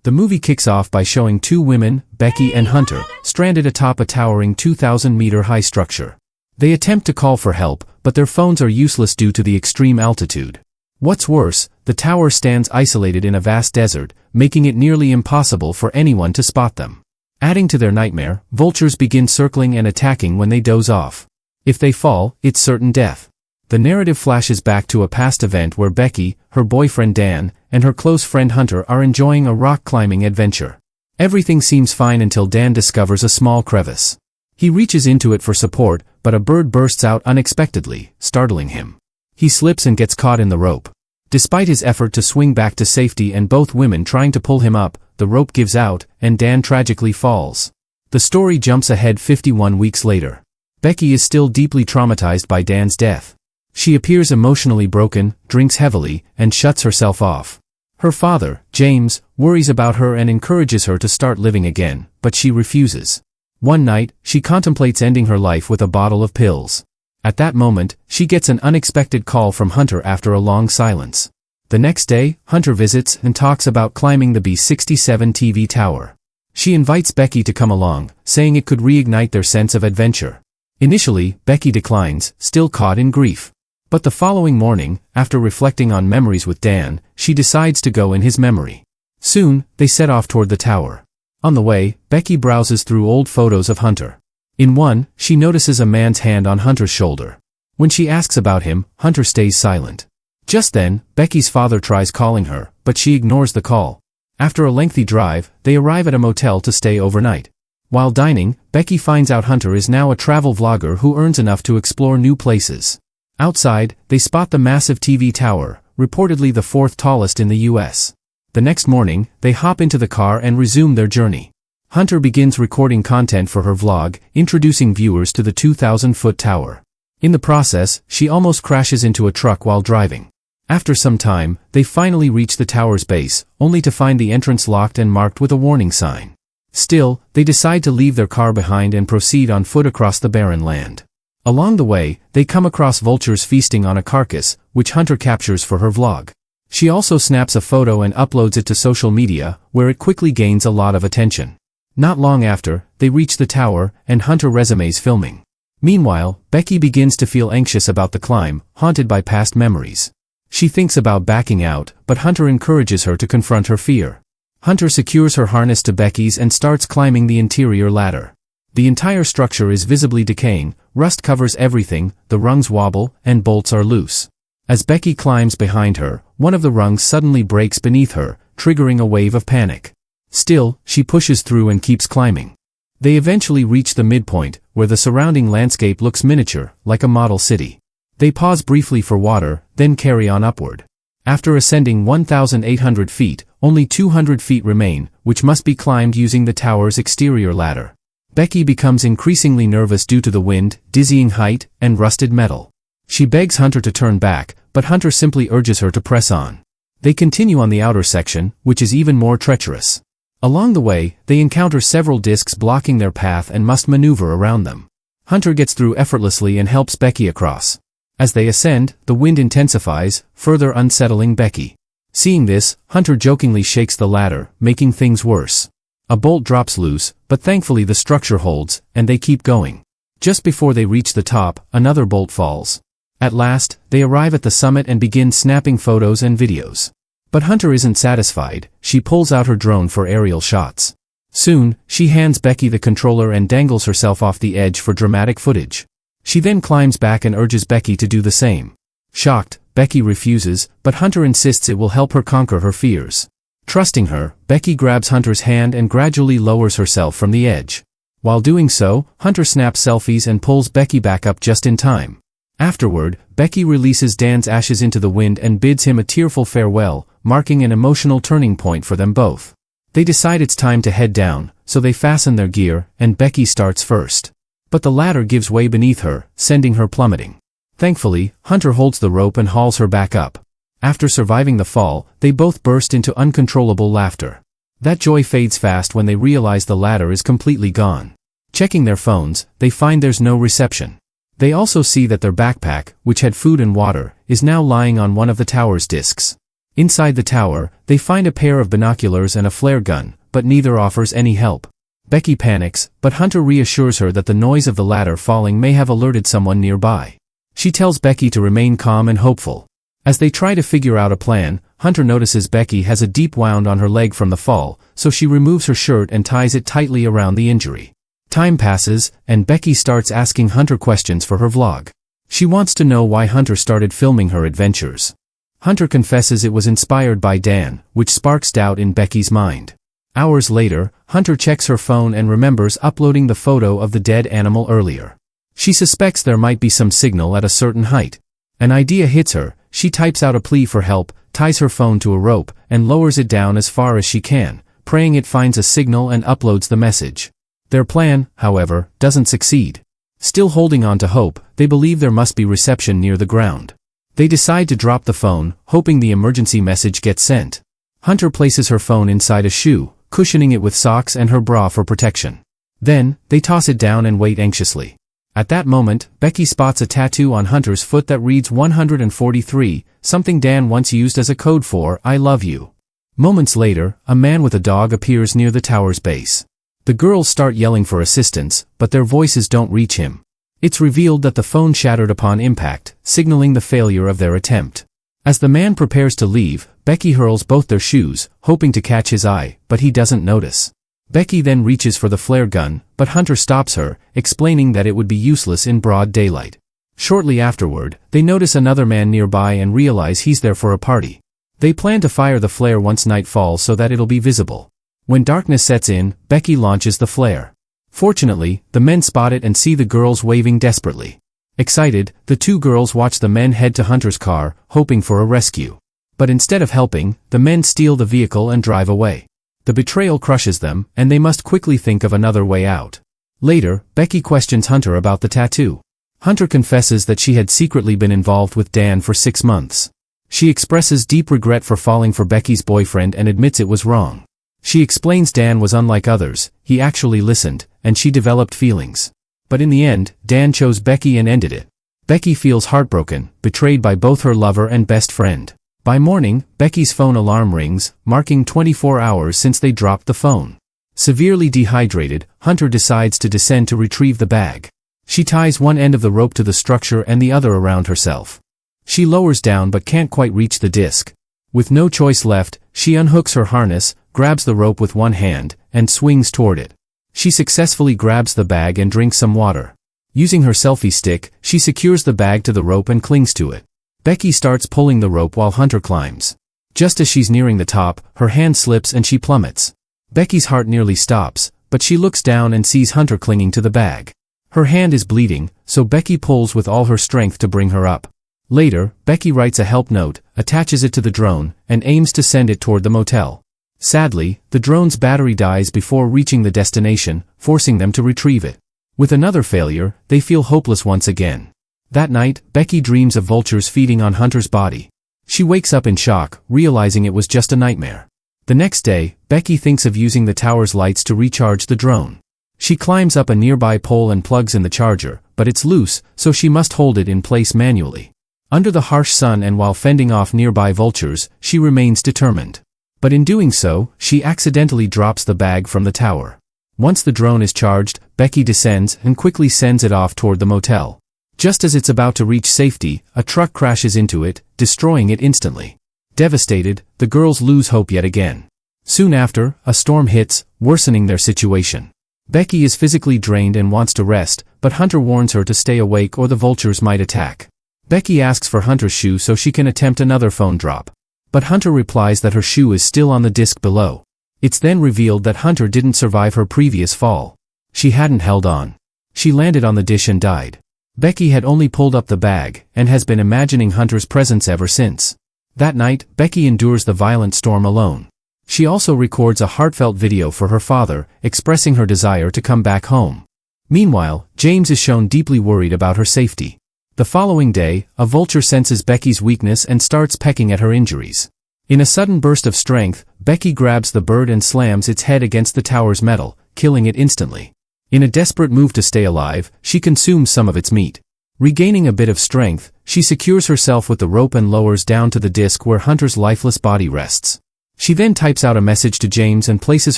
The movie kicks off by showing two women, Becky and Hunter, stranded atop a towering 2,000-meter high structure. They attempt to call for help, but their phones are useless due to the extreme altitude. What's worse, the tower stands isolated in a vast desert, making it nearly impossible for anyone to spot them. Adding to their nightmare, vultures begin circling and attacking when they doze off. If they fall, it's certain death. The narrative flashes back to a past event where Becky, her boyfriend Dan, and her close friend Hunter are enjoying a rock-climbing adventure. Everything seems fine until Dan discovers a small crevice. He reaches into it for support, but a bird bursts out unexpectedly, startling him. He slips and gets caught in the rope. Despite his effort to swing back to safety and both women trying to pull him up, the rope gives out, and Dan tragically falls. The story jumps ahead 51 weeks later. Becky is still deeply traumatized by Dan's death. She appears emotionally broken, drinks heavily, and shuts herself off. Her father, James, worries about her and encourages her to start living again, but she refuses. One night, she contemplates ending her life with a bottle of pills. At that moment, she gets an unexpected call from Hunter after a long silence. The next day, Hunter visits and talks about climbing the B67 TV tower. She invites Becky to come along, saying it could reignite their sense of adventure. Initially, Becky declines, still caught in grief. But the following morning, after reflecting on memories with Dan, she decides to go in his memory. Soon, they set off toward the tower. On the way, Becky browses through old photos of Hunter. In one, she notices a man's hand on Hunter's shoulder. When she asks about him, Hunter stays silent. Just then, Becky's father tries calling her, but she ignores the call. After a lengthy drive, they arrive at a motel to stay overnight. While dining, Becky finds out Hunter is now a travel vlogger who earns enough to explore new places. Outside, they spot the massive TV tower, reportedly the fourth tallest in the US. The next morning, they hop into the car and resume their journey. Hunter begins recording content for her vlog, introducing viewers to the 2,000-foot tower. In the process, she almost crashes into a truck while driving. After some time, they finally reach the tower's base, only to find the entrance locked and marked with a warning sign. Still, they decide to leave their car behind and proceed on foot across the barren land. Along the way, they come across vultures feasting on a carcass, which Hunter captures for her vlog. She also snaps a photo and uploads it to social media, where it quickly gains a lot of attention. Not long after, they reach the tower, and Hunter resumes filming. Meanwhile, Becky begins to feel anxious about the climb, haunted by past memories. She thinks about backing out, but Hunter encourages her to confront her fear. Hunter secures her harness to Becky's and starts climbing the interior ladder. The entire structure is visibly decaying, rust covers everything, the rungs wobble, and bolts are loose. As Becky climbs behind her, one of the rungs suddenly breaks beneath her, triggering a wave of panic. Still, she pushes through and keeps climbing. They eventually reach the midpoint, where the surrounding landscape looks miniature, like a model city. They pause briefly for water, then carry on upward. After ascending 1,800 feet, only 200 feet remain, which must be climbed using the tower's exterior ladder. Becky becomes increasingly nervous due to the wind, dizzying height, and rusted metal. She begs Hunter to turn back, but Hunter simply urges her to press on. They continue on the outer section, which is even more treacherous. Along the way, they encounter several discs blocking their path and must maneuver around them. Hunter gets through effortlessly and helps Becky across. As they ascend, the wind intensifies, further unsettling Becky. Seeing this, Hunter jokingly shakes the ladder, making things worse. A bolt drops loose, but thankfully the structure holds, and they keep going. Just before they reach the top, another bolt falls. At last, they arrive at the summit and begin snapping photos and videos. But Hunter isn't satisfied. She pulls out her drone for aerial shots. Soon, she hands Becky the controller and dangles herself off the edge for dramatic footage. She then climbs back and urges Becky to do the same. Shocked, Becky refuses, but Hunter insists it will help her conquer her fears. Trusting her, Becky grabs Hunter's hand and gradually lowers herself from the edge. While doing so, Hunter snaps selfies and pulls Becky back up just in time. Afterward, Becky releases Dan's ashes into the wind and bids him a tearful farewell, marking an emotional turning point for them both. They decide it's time to head down, so they fasten their gear, and Becky starts first. But the ladder gives way beneath her, sending her plummeting. Thankfully, Hunter holds the rope and hauls her back up. After surviving the fall, they both burst into uncontrollable laughter. That joy fades fast when they realize the ladder is completely gone. Checking their phones, they find there's no reception. They also see that their backpack, which had food and water, is now lying on one of the tower's discs. Inside the tower, they find a pair of binoculars and a flare gun, but neither offers any help. Becky panics, but Hunter reassures her that the noise of the ladder falling may have alerted someone nearby. She tells Becky to remain calm and hopeful. As they try to figure out a plan, Hunter notices Becky has a deep wound on her leg from the fall, so she removes her shirt and ties it tightly around the injury. Time passes, and Becky starts asking Hunter questions for her vlog. She wants to know why Hunter started filming her adventures. Hunter confesses it was inspired by Dan, which sparks doubt in Becky's mind. Hours later, Hunter checks her phone and remembers uploading the photo of the dead animal earlier. She suspects there might be some signal at a certain height. An idea hits her. She types out a plea for help, ties her phone to a rope, and lowers it down as far as she can, praying it finds a signal and uploads the message. Their plan, however, doesn't succeed. Still holding on to hope, they believe there must be reception near the ground. They decide to drop the phone, hoping the emergency message gets sent. Hunter places her phone inside a shoe, cushioning it with socks and her bra for protection. Then, they toss it down and wait anxiously. At that moment, Becky spots a tattoo on Hunter's foot that reads 143, something Dan once used as a code for "I love you." Moments later, a man with a dog appears near the tower's base. The girls start yelling for assistance, but their voices don't reach him. It's revealed that the phone shattered upon impact, signaling the failure of their attempt. As the man prepares to leave, Becky hurls both their shoes, hoping to catch his eye, but he doesn't notice. Becky then reaches for the flare gun, but Hunter stops her, explaining that it would be useless in broad daylight. Shortly afterward, they notice another man nearby and realize he's there for a party. They plan to fire the flare once night falls so that it'll be visible. When darkness sets in, Becky launches the flare. Fortunately, the men spot it and see the girls waving desperately. Excited, the two girls watch the men head to Hunter's car, hoping for a rescue. But instead of helping, the men steal the vehicle and drive away. The betrayal crushes them, and they must quickly think of another way out. Later, Becky questions Hunter about the tattoo. Hunter confesses that she had secretly been involved with Dan for 6 months. She expresses deep regret for falling for Becky's boyfriend and admits it was wrong. She explains Dan was unlike others, he actually listened, and she developed feelings. But in the end, Dan chose Becky and ended it. Becky feels heartbroken, betrayed by both her lover and best friend. By morning, Becky's phone alarm rings, marking 24 hours since they dropped the phone. Severely dehydrated, Hunter decides to descend to retrieve the bag. She ties one end of the rope to the structure and the other around herself. She lowers down but can't quite reach the disc. With no choice left, she unhooks her harness, grabs the rope with one hand, and swings toward it. She successfully grabs the bag and drinks some water. Using her selfie stick, she secures the bag to the rope and clings to it. Becky starts pulling the rope while Hunter climbs. Just as she's nearing the top, her hand slips and she plummets. Becky's heart nearly stops, but she looks down and sees Hunter clinging to the bag. Her hand is bleeding, so Becky pulls with all her strength to bring her up. Later, Becky writes a help note, attaches it to the drone, and aims to send it toward the motel. Sadly, the drone's battery dies before reaching the destination, forcing them to retrieve it. With another failure, they feel hopeless once again. That night, Becky dreams of vultures feeding on Hunter's body. She wakes up in shock, realizing it was just a nightmare. The next day, Becky thinks of using the tower's lights to recharge the drone. She climbs up a nearby pole and plugs in the charger, but it's loose, so she must hold it in place manually. Under the harsh sun and while fending off nearby vultures, she remains determined. But in doing so, she accidentally drops the bag from the tower. Once the drone is charged, Becky descends and quickly sends it off toward the motel. Just as it's about to reach safety, a truck crashes into it, destroying it instantly. Devastated, the girls lose hope yet again. Soon after, a storm hits, worsening their situation. Becky is physically drained and wants to rest, but Hunter warns her to stay awake or the vultures might attack. Becky asks for Hunter's shoe so she can attempt another phone drop. But Hunter replies that her shoe is still on the disc below. It's then revealed that Hunter didn't survive her previous fall. She hadn't held on. She landed on the dish and died. Becky had only pulled up the bag, and has been imagining Hunter's presence ever since. That night, Becky endures the violent storm alone. She also records a heartfelt video for her father, expressing her desire to come back home. Meanwhile, James is shown deeply worried about her safety. The following day, a vulture senses Becky's weakness and starts pecking at her injuries. In a sudden burst of strength, Becky grabs the bird and slams its head against the tower's metal, killing it instantly. In a desperate move to stay alive, she consumes some of its meat. Regaining a bit of strength, she secures herself with the rope and lowers down to the disc where Hunter's lifeless body rests. She then types out a message to James and places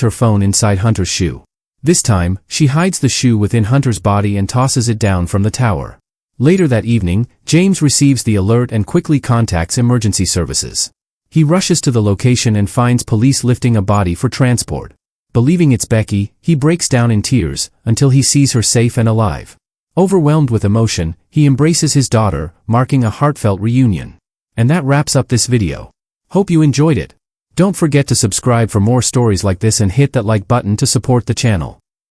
her phone inside Hunter's shoe. This time, she hides the shoe within Hunter's body and tosses it down from the tower. Later that evening, James receives the alert and quickly contacts emergency services. He rushes to the location and finds police lifting a body for transport. Believing it's Becky, he breaks down in tears, until he sees her safe and alive. Overwhelmed with emotion, he embraces his daughter, marking a heartfelt reunion. And that wraps up this video. Hope you enjoyed it. Don't forget to subscribe for more stories like this and hit that like button to support the channel.